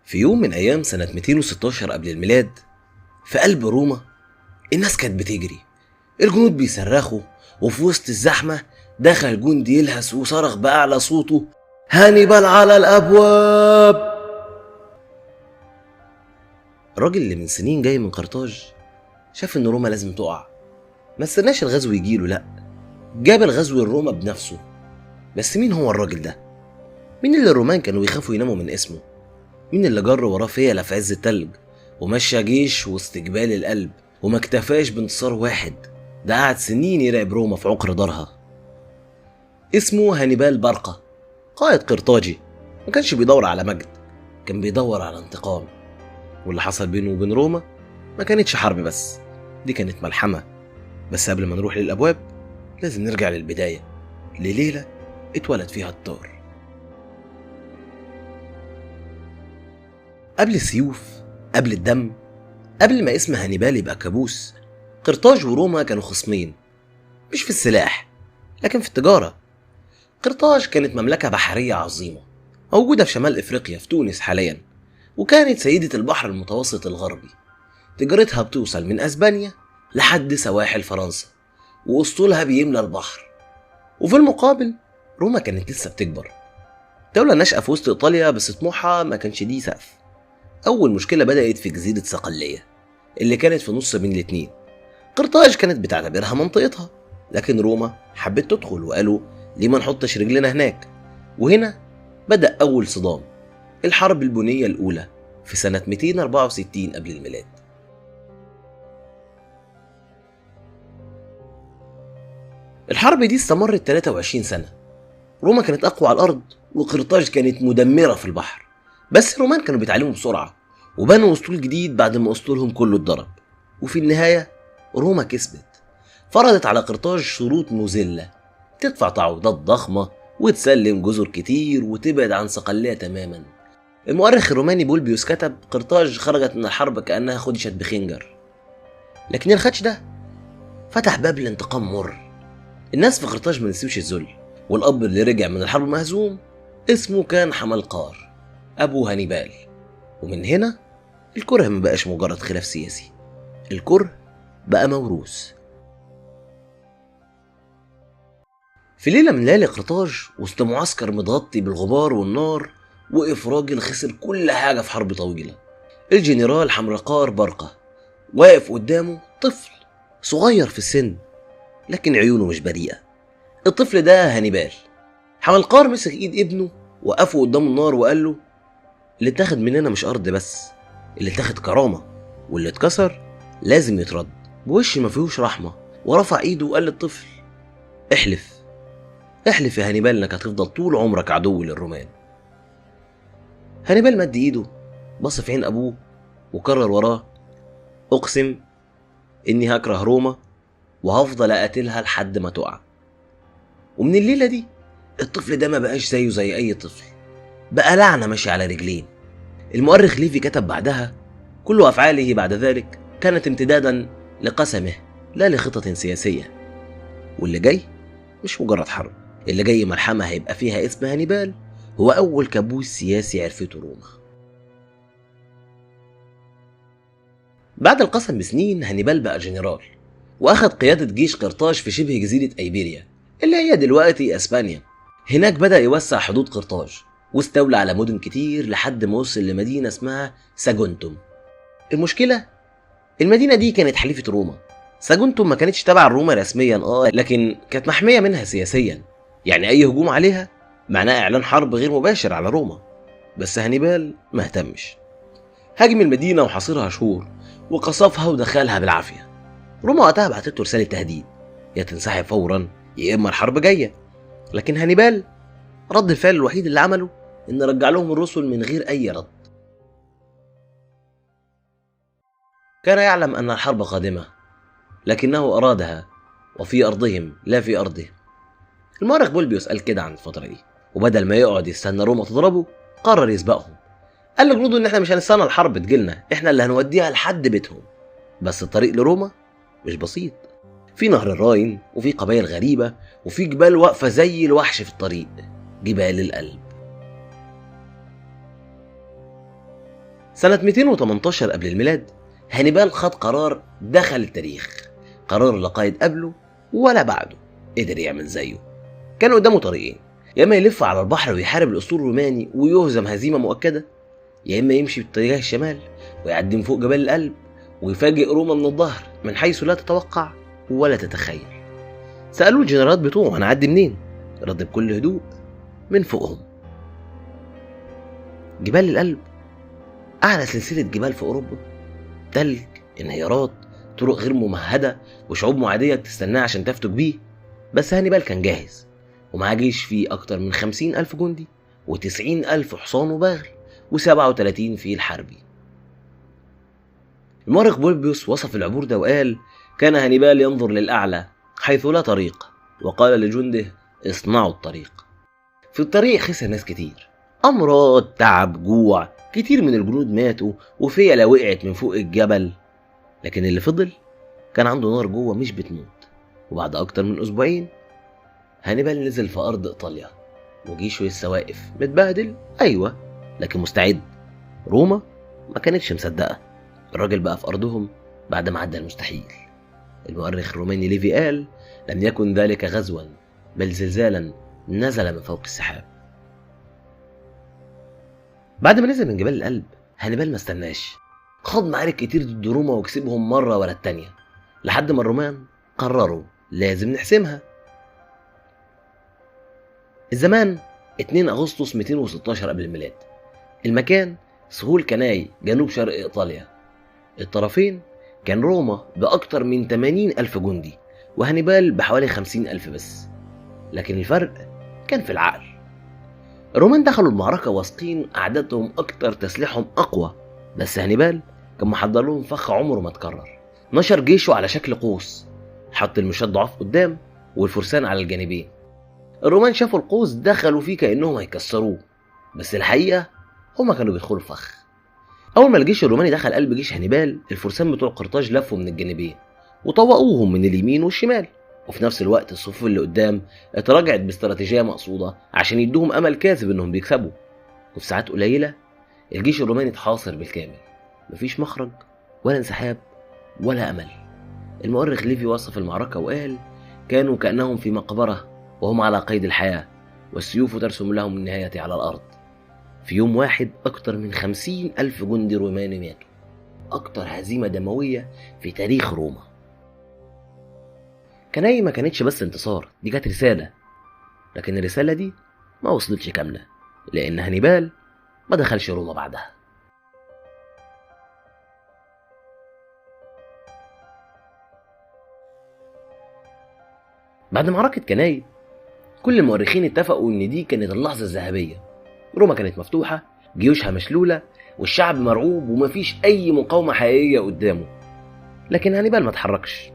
في يوم من أيام سنة 216 قبل الميلاد، في قلب روما الناس كانت بتجري، الجنود بيصرخوا، وفي وسط الزحمة دخل جندي يلهث وصرخ بأعلى صوته: هانيبال على الأبواب! الراجل اللي من سنين جاي من قرطاج شاف إن روما لازم تقع، ما استناش الغزو يجيله، لأ، جاب الغزو لروما بنفسه. بس مين هو الراجل ده؟ مين اللي الرومان كانوا يخافوا يناموا من اسمه؟ مين اللي جر وراه فيلة في عز التلج ومشى جيش وسط جبال القلب وما اكتفاش بانتصار واحد، ده قعد سنين يراقب روما في عقر دارها؟ اسمه هانيبال برقة، قائد قرطاجي. ما كانش بيدور على مجد، كان بيدور على انتقام. واللي حصل بينه وبين روما ما كانتش حرب بس، دي كانت ملحمة. بس قبل ما نروح للأبواب لازم نرجع للبداية، لليلة اتولد فيها الطار. قبل السيوف، قبل الدم، قبل ما اسم هانيبال يبقى كابوس، قرطاج وروما كانوا خصمين، مش في السلاح لكن في التجارة. قرطاج كانت مملكة بحرية عظيمة موجودة في شمال إفريقيا في تونس حاليا، وكانت سيدة البحر المتوسط الغربي. تجارتها بتوصل من أسبانيا لحد سواحل فرنسا، وأسطولها بيملى البحر. وفي المقابل روما كانت لسه بتكبر، دولة ناشئة في وسط إيطاليا، بس طموحها ما كانش ليه سقف. أول مشكلة بدأت في جزيرة صقلية اللي كانت في نص بين الاتنين. قرطاج كانت بتعتبرها منطقتها، لكن روما حبت تدخل وقالوا ليه ما نحطش رجلنا هناك. وهنا بدأ أول صدام، الحرب البونية الأولى في سنة 264 قبل الميلاد. الحرب دي استمرت 23 سنة. روما كانت أقوى على الأرض وقرطاج كانت مدمرة في البحر، بس الرومان كانوا بيتعلموا بسرعة وبنوا أسطول جديد بعد ما أسطولهم كله اتضرب. وفي النهاية روما كسبت، فرضت على قرطاج شروط مذلة: تدفع تعويضات ضخمة وتسلم جزر كتير وتبعد عن صقلية تماما. المؤرخ الروماني بولبيوس كتب: قرطاج خرجت من الحرب كأنها خدشت بخنجر. لكن الخدش ده فتح باب الانتقام مر. الناس في قرطاج ما نسيوش الذل، والأب اللي رجع من الحرب مهزوم اسمه كان حملقار، أبو هانيبال. ومن هنا الكره ما بقاش مجرد خلاف سياسي، الكره بقى موروث. في ليلة من ليالي قرطاج، وسط معسكر متغطي بالغبار والنار، وقف راجل خسر كل حاجة في حرب طويلة، الجنرال حملقار برقة. واقف قدامه طفل صغير في السن، لكن عيونه مش بريئة. الطفل ده هانيبال. حملقار مسك ايد ابنه وقفه قدام النار وقال له: اللي اتاخد مننا مش أرض بس، اللي اتاخد كرامة، واللي اتكسر لازم يترد. بوش ما فيهوش رحمة، ورفع ايده وقال للطفل: احلف، احلف يا هانيبال انك هتفضل طول عمرك عدو للرومان. هانيبال مد ايده، بص في عين ابوه وكرر وراه: اقسم اني هكره روما وهفضل اقاتلها لحد ما تقع. ومن الليلة دي الطفل ده ما بقاش زيه زي اي طفل، بقى لعنة ماشي على رجلين. المؤرخ ليفي كتب بعدها: كل افعاله بعد ذلك كانت امتدادا لقسمه لا لخطط سياسية. واللي جاي مش مجرد حرب، اللي جاي ملحمة هيبقى فيها اسم هانيبال هو أول كابوس سياسي عرفته روما. بعد القسم بسنين هانيبال بقى جنرال، وأخذ قيادة جيش قرطاج في شبه جزيرة أيبيريا اللي هي دلوقتي أسبانيا. هناك بدأ يوسع حدود قرطاج واستولى على مدن كتير لحد ما وصل لمدينة اسمها ساجونتوم. المشكلة المدينة دي كانت حليفة روما. ساجونتوم ما كانتش تبع روما رسميا، لكن كانت محمية منها سياسيا، يعني أي هجوم عليها معناه إعلان حرب غير مباشر على روما. بس هانيبال ما اهتمش، هاجم المدينة وحاصرها شهور وقصفها ودخلها بالعافية. روما وقتها بعتت له رسالة تهديد: يا تنسحب فورا يا إما الحرب جاية. لكن هانيبال رد الفعل الوحيد اللي عمله إن رجع لهم الرسل من غير أي رد. كان يعلم أن الحرب قادمة، لكنه أرادها وفي أرضهم لا في أرضه. المؤرخ بولبيوس قال كده عن الفترة دي، وبدل ما يقعد يستنى روما تضربه قرر يسبقهم. قال لجنوده إن احنا مش هنستنى الحرب تجيلنا، احنا اللي هنوديها لحد بيتهم. بس الطريق لروما مش بسيط، في نهر الراين وفي قبائل غريبة وفي جبال واقفة زي الوحش في الطريق، جبال القلب. سنة 218 قبل الميلاد هانيبال خد قرار دخل التاريخ، قرار لا قائد قبله ولا بعده قدر يعمل زيه. كان قدامه طريقين، يا اما يلف على البحر ويحارب الاسطول الروماني ويهزم هزيمة مؤكدة، يا اما يمشي باتجاه الشمال ويعدي من فوق جبال الألب ويفاجئ روما من الظهر من حيث لا تتوقع ولا تتخيل. سألوه الجنرالات بتوعه هنعدي منين؟ رد بكل هدوء من فوقهم. جبال الألب أعلى سلسلة جبال في أوروبا، تلج، انهيارات، طرق غير ممهدة وشعوب معادية تستناه عشان تفتك بيه. بس هانيبال كان جاهز ومعاه جيش فيه أكتر من 50,000 جندي و90,000 حصان وبغل و37 فيل حربي. المؤرخ بولبيوس وصف العبور ده وقال: كان هانيبال ينظر للأعلى حيث لا طريق وقال لجنده اصنعوا الطريق. في الطريق خسر ناس كتير، أمراض، تعب، جوع، كتير من الجنود ماتوا وفيلة وقعت من فوق الجبل، لكن اللي فضل كان عنده نار جوه مش بتموت. وبعد أكتر من أسبوعين هانيبال نزل في أرض إيطاليا وجيشه لسه واقف متبهدل، أيوة، لكن مستعد. روما ما كانتش مصدقة، الراجل بقى في أرضهم بعد ما عدى المستحيل. المؤرخ الروماني ليفي قال: لم يكن ذلك غزوا بل زلزالا نزل من فوق السحاب. بعد ما نزل من جبال الألب هانيبال ما استناش، خاض معارك كتير ضد روما وكسبهم مرة ورا التانية لحد ما الرومان قرروا لازم نحسمها. الزمان 2 أغسطس 216 قبل الميلاد. المكان سهول كناي جنوب شرق إيطاليا. الطرفين كان روما بأكتر من 80,000 جندي وهانيبال بحوالي 50,000 بس، لكن الفرق كان في العقل. الرومان دخلوا المعركة واثقين أعدادهم أكتر، تسليحهم أقوى، بس هانيبال كان محضر لهم فخ عمره ما اتكرر. نشر جيشه على شكل قوس، حط المشاة ضعاف قدام والفرسان على الجانبين. الرومان شافوا القوس دخلوا فيه كأنهم هيكسروه، بس الحقيقة هما كانوا بيدخلوا الفخ. أول ما الجيش الروماني دخل قلب جيش هانيبال، الفرسان بتوع قرطاج لفوا من الجانبين وطوقوهم من اليمين والشمال، وفي نفس الوقت الصفوف اللي قدام اتراجعت باستراتيجية مقصودة عشان يدوهم أمل كاذب إنهم بيكسبوا. وفي ساعات قليلة الجيش الروماني اتحاصر بالكامل، مفيش مخرج ولا انسحاب ولا أمل. المؤرخ ليفي وصف المعركة وقال: كانوا كأنهم في مقبرة وهم على قيد الحياة والسيوف ترسم لهم النهاية على الأرض. في يوم واحد أكتر من 50,000 جندي روماني ماتوا، أكتر هزيمة دموية في تاريخ روما. كناي ما كانتش بس انتصار، دي كانت رسالة، لكن الرسالة دي ما وصلتش كاملة لأن هانيبال ما دخلش روما بعدها. بعد معركة كناي كل المؤرخين اتفقوا ان دي كانت اللحظة الذهبية. روما كانت مفتوحة، جيوشها مشلولة، والشعب مرعوب ومفيش اي مقاومة حقيقية قدامه، لكن هانيبال ما اتحركش.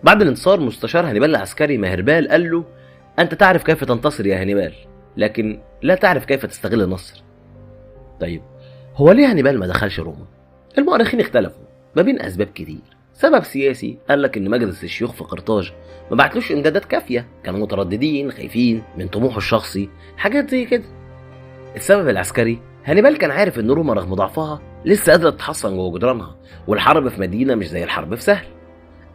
بعد الانتصار مستشار هانيبال العسكري مهربال قال له: انت تعرف كيف تنتصر يا هانيبال، لكن لا تعرف كيف تستغل النصر. طيب هو ليه هانيبال ما دخلش روما؟ المؤرخين اختلفوا ما بين اسباب كتير. سبب سياسي، قال لك ان مجلس الشيوخ في قرطاج ما بعتلوش امدادات كافيه، كانوا مترددين خايفين من طموحه الشخصي، حاجات زي كده. السبب العسكري، هانيبال كان عارف ان روما رغم ضعفها لسه قادره تتحصن جوه جدرانها، والحرب في مدينه مش زي الحرب في سهل.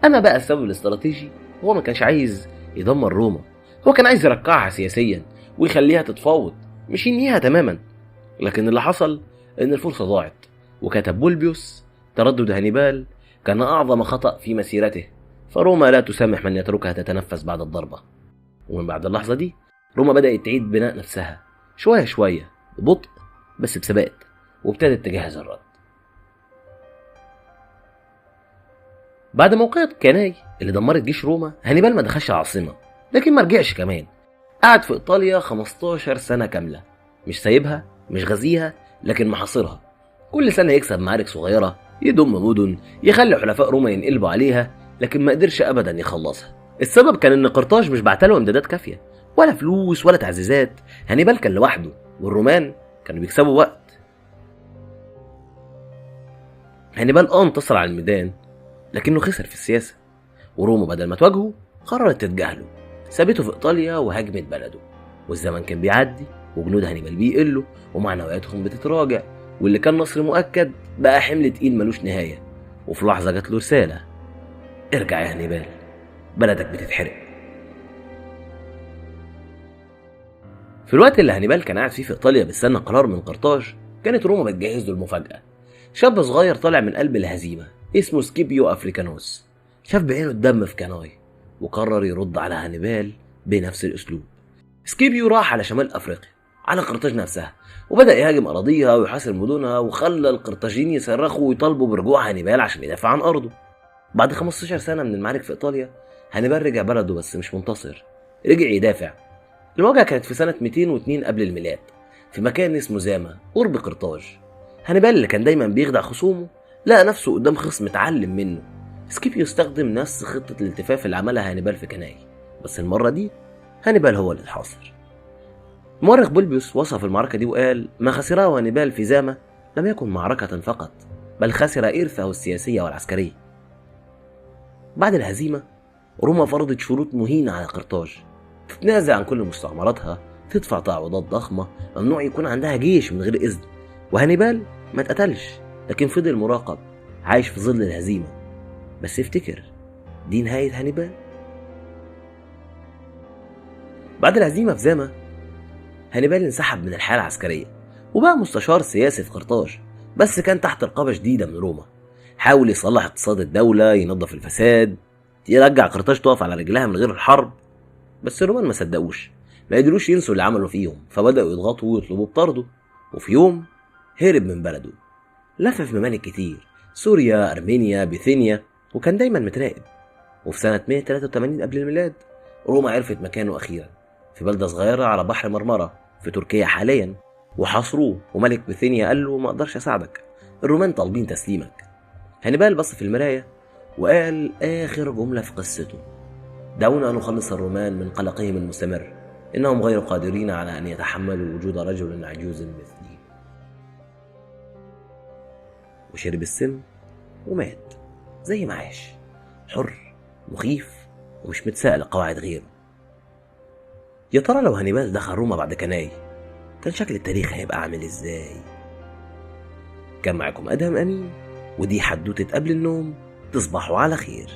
اما بقى السبب الاستراتيجي، هو ما كانش عايز يدمر روما، هو كان عايز يرقعها سياسيا ويخليها تتفاوض مش ينهيها تماما. لكن اللي حصل ان الفرصه ضاعت. وكتب بولبيوس: تردد هانيبال كان أعظم خطأ في مسيرته، فروما لا تسامح من يتركها تتنفس بعد الضربة. ومن بعد اللحظة دي روما بدأت تعيد بناء نفسها شوية شوية، ببطء بس بثبات، وابتدت تجهز الرد. بعد موقعة كناي اللي دمرت جيش روما، هانيبال ما دخلش العاصمة، لكن ما رجعش كمان. قعد في إيطاليا 15 سنة كاملة، مش سايبها، مش غزيها، لكن محاصرها. كل سنة يكسب معارك صغيرة، يضم مدن، يخلي حلفاء روما ينقلبوا عليها، لكن ما قدرش ابدا يخلصها. السبب كان ان قرطاج مش بعتله امدادات كافيه، ولا فلوس ولا تعزيزات. هانيبال كان لوحده، والرومان كانوا بيكسبوا وقت. هانيبال انتصر على الميدان، لكنه خسر في السياسه، وروما بدل ما تواجهه قررت تتجاهله، سابته في ايطاليا وهاجمت بلده. والزمن كان بيعدي وجنود هانيبال بيقلوا ومعنوياتهم بتتراجع، واللي كان نصر مؤكد بقى حمل تقيل ملوش نهاية. وفي لحظة جات له رسالة: ارجع يا هانيبال، بلدك بتتحرق. في الوقت اللي هانيبال كان قاعد فيه في إيطاليا بيستنى قرار من قرطاج، كانت روما بتجهز له المفاجأة. شاب صغير طالع من قلب الهزيمة اسمه سكيبيو أفريكانوس، شاف بعينه الدم في كاناي وقرر يرد على هانيبال بنفس الأسلوب. سكيبيو راح على شمال أفريقيا، على قرطاج نفسها، وبدأ يهاجم أراضيها ويحاصر مدنها، وخلى القرطاجيين يصرخوا ويطالبوا برجوع هانيبال عشان يدافع عن أرضه. بعد 15 سنة من المعارك في إيطاليا، هانيبال رجع بلده بس مش منتصر، رجع يدافع. المواجهة كانت في سنة 202 قبل الميلاد في مكان اسمه زاما قرب قرطاج. هانيبال اللي كان دايما بيخدع خصومه لقى نفسه قدام خصم اتعلم منه. سكيبيو استخدم نفس خطة الالتفاف اللي عملها هانيبال في كناي، بس المرة دي هانيبال هو اللي اتحاصر. المؤرخ بولبيوس وصف المعركة دي وقال: ما خسره هانيبال في زاما لم يكن معركة فقط، بل خسر إرثه السياسية والعسكرية. بعد الهزيمة، روما فرضت شروط مهينة على قرطاج: تتنازع عن كل مستعمراتها، تدفع تعويضات ضخمة، ممنوع يكون عندها جيش من غير إذن. وهانيبال ما اتقتلش، لكن فضل مراقب عايش في ظل الهزيمة. بس افتكر، دي نهاية هانيبال. بعد الهزيمة في زاما، هانيبال انسحب من الحياة العسكرية وبقى مستشار سياسي في قرطاج، بس كان تحت رقابة شديدة من روما. حاول يصلح اقتصاد الدولة، ينظف الفساد، يرجع قرطاج تقف على رجلها من غير الحرب. بس الرومان ما صدقوش، ما قدروش ينسوا اللي عملوا فيهم، فبدأوا يضغطوا ويطلبوا بطرده. وفي يوم هرب من بلده، لف في ممالك كتير: سوريا، أرمينيا، بيثينيا، وكان دايما متراقب. وفي سنة 183 قبل الميلاد، روما عرفت مكانه أخيرا في بلدة صغيرة على بحر مرمرة في تركيا حاليا، وحاصروه. وملك بيثينيا قال له: ما اقدرش اساعدك، الرومان طالبين تسليمك. هانيبال بص في المراية وقال آخر جملة في قصته: دعونا نخلص الرومان من قلقهم المستمر، إنهم غير قادرين على أن يتحملوا وجود رجل عجوز مثلي. وشرب السم ومات زي ما عاش، حر مخيف ومش متساءل قواعد غيره. يا ترى لو هانيبال دخل روما بعد كناي، كان شكل التاريخ هيبقى عامل ازاي؟ كان معكم أدهم أمين، ودي حدوتة قبل النوم. تصبحوا على خير.